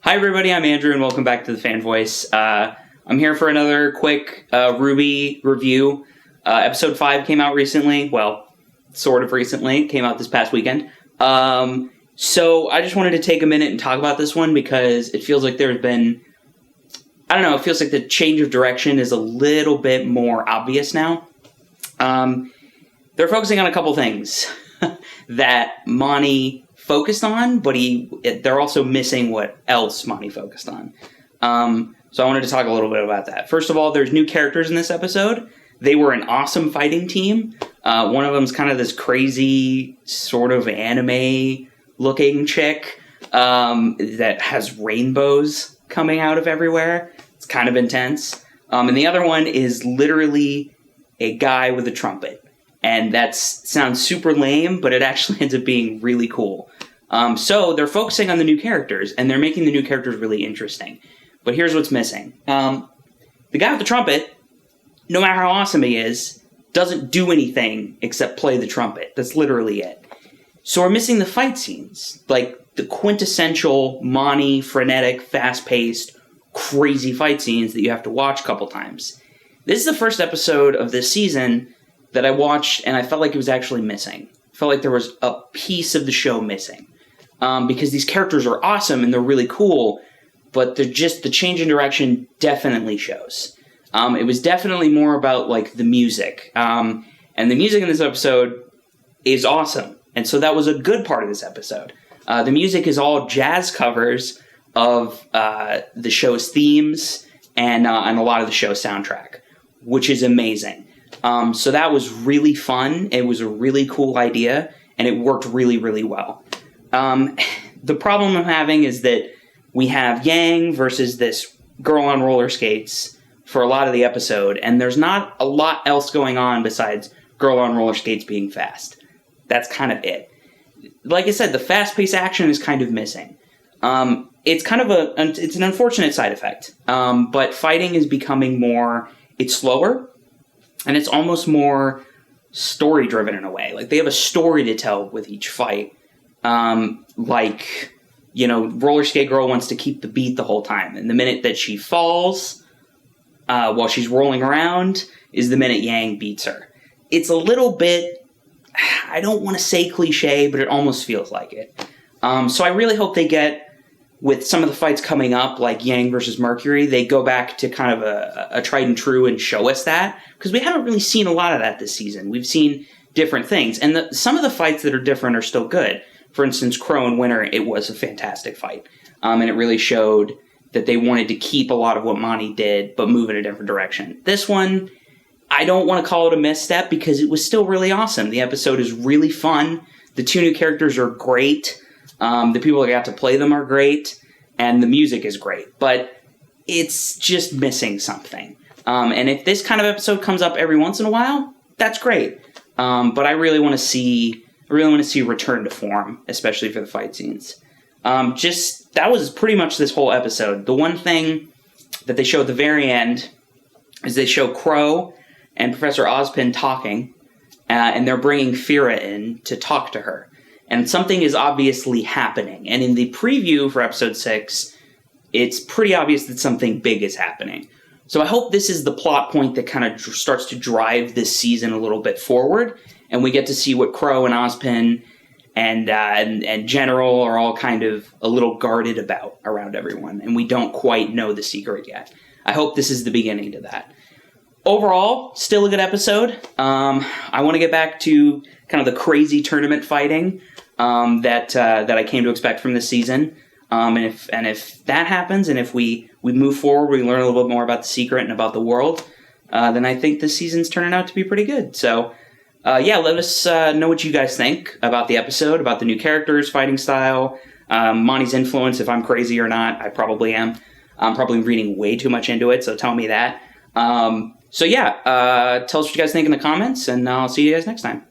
Hi everybody, I'm Andrew and welcome back to the Fan Voice. I'm here for another quick RWBY review. Episode 5 came out recently. Well, sort of recently. It came out this past weekend. So I just wanted to take a minute and talk about this one because it feels like there's been... it feels like the change of direction is a little bit more obvious now. They're focusing on a couple things that Monty focused on, but they're also missing what else Monty focused on. So I wanted to talk a little bit about that. First of all, there's new characters in this episode. They were an awesome fighting team. One of them's kind of this crazy sort of anime-looking chick that has rainbows coming out of everywhere. It's kind of intense. And the other one is literally a guy with a trumpet. And that sounds super lame, but it actually ends up being really cool. So they're focusing on the new characters, and they're making the new characters really interesting. But here's what's missing. The guy with the trumpet, no matter how awesome he is, doesn't do anything except play the trumpet. That's literally it. So we're missing the fight scenes, like the quintessential Monty, frenetic, fast-paced, crazy fight scenes that you have to watch a couple times. This is the first episode of this season that I watched, and I felt like it was actually missing. I felt like there was a piece of the show missing. Because these characters are awesome and they're really cool, but the change in direction definitely shows. It was definitely more about, like, the music. And the music in this episode is awesome. And so that was a good part of this episode. The music is all jazz covers of the show's themes and a lot of the show's soundtrack, which is amazing. So that was really fun. It was a really cool idea, and it worked really, really well. The problem I'm having is that we have Yang versus this girl on roller skates for a lot of the episode, and there's not a lot else going on besides girl on roller skates being fast. That's kind of it. Like I said, the fast-paced action is kind of missing. It's kind of it's an unfortunate side effect, but fighting is becoming it's slower, and it's almost more story-driven in a way. Like, they have a story to tell with each fight. Roller skate girl wants to keep the beat the whole time. And the minute that she falls, while she's rolling around, is the minute Yang beats her. It's a little bit, I don't want to say cliche, but it almost feels like it. So I really hope they get, with some of the fights coming up, like Yang versus Mercury, they go back to kind of a tried and true and show us that. Because we haven't really seen a lot of that this season. We've seen different things. And some of the fights that are different are still good. For instance, Crow and Winter, it was a fantastic fight. And it really showed that they wanted to keep a lot of what Monty did, but move in a different direction. This one, I don't want to call it a misstep because it was still really awesome. The episode is really fun. The two new characters are great. The people that got to play them are great. And the music is great. But it's just missing something. And if this kind of episode comes up every once in a while, that's great. But I really want to see return to form, especially for the fight scenes. That was pretty much this whole episode. The one thing that they show at the very end is they show Crow and Professor Ozpin talking, and they're bringing Fira in to talk to her. And something is obviously happening. And in the preview for episode 6, it's pretty obvious that something big is happening. So I hope this is the plot point that kind of starts to drive this season a little bit forward, and we get to see what Crow and Ozpin and General are all kind of a little guarded about around everyone, and we don't quite know the secret yet. I hope this is the beginning to that. Overall, still a good episode. I want to get back to kind of the crazy tournament fighting that I came to expect from this season. And if that happens, and if we move forward, we learn a little bit more about the secret and about the world, then I think this season's turning out to be pretty good. So, let us know what you guys think about the episode, about the new characters, fighting style, Monty's influence, if I'm crazy or not. I probably am. I'm probably reading way too much into it, so tell me that. Tell us what you guys think in the comments, and I'll see you guys next time.